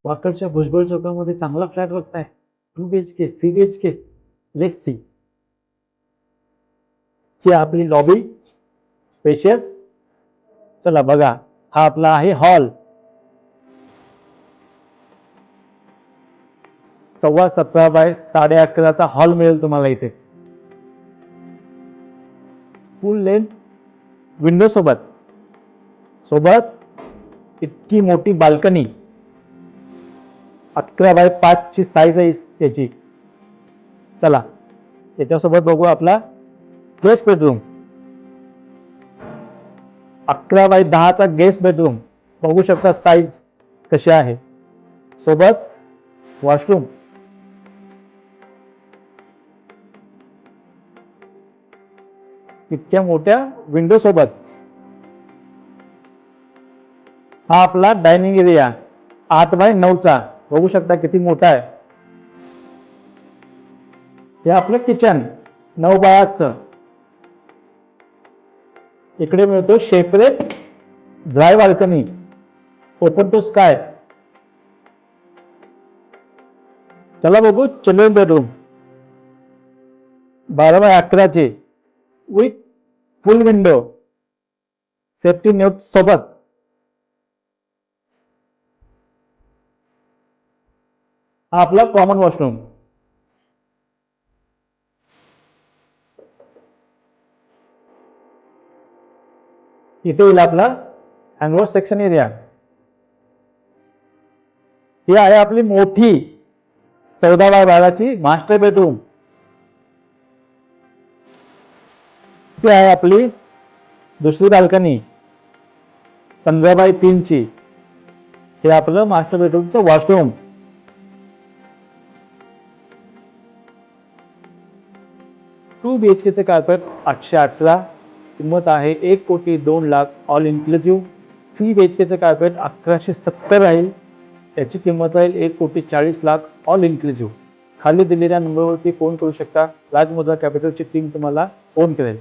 वाकडच्या भुजबळ चौकामध्ये चांगला फ्लॅट बघताय. 2 BHK, 3 BHK. Let's see. ही आपली लॉबी, स्पेशियस. चला बघा, हा आपला आहे हॉल. 17.25 बाय 11.5 हॉल मिळेल तुम्हाला इथे. फुल लेंथ विंडो सोबत इतकी मोठी बाल्कनी. 11 बाय 5 ची साईज आहे त्याची. चला त्याच्यासोबत बघू आपला गेस्ट बेडरूम. 11 बाय 10 चा गेस्ट बेडरूम. बघू शकता साईज कशी आहे. सोबत वॉशरूम. इतक्या मोठ्या विंडो सोबत. हा आपला डायनिंग एरिया 8 बाय 9 चा. बघू शकता किती मोठा आहे. हे आपलं किचन 9 बाय 8 च. इकडे मिळतो separate dry balcony, open to sky. चला बघू चिल्ड्रन बेडरूम 12 बाय 11 चे with full window, safety net सोबत. हा आपला कॉमन वॉशरूम. इथे येईल आपला हँडवॉश सेक्शन एरिया. ही आहे आपली मोठी 14 बाय 12 ची मास्टर बेडरूम. ही आहे आपली दुसरी बाल्कनी 15 बाय 3 ची. हे आपलं मास्टर बेडरूमचं वॉशरूम. टू BHK चे कार्पेट 818. किंमत आहे 1,02,00,000 ऑल इन्क्लुझिव्ह. 3 BHK चे कार्पेट 1170 राहील. त्याची किंमत राहील 1,40,00,000 ऑल इन्क्लुझिव्ह. खाली दिलेल्या नंबरवरती फोन करू शकता. राजमुद्रा कॅपिटलची टीम तुम्हाला फोन करेल.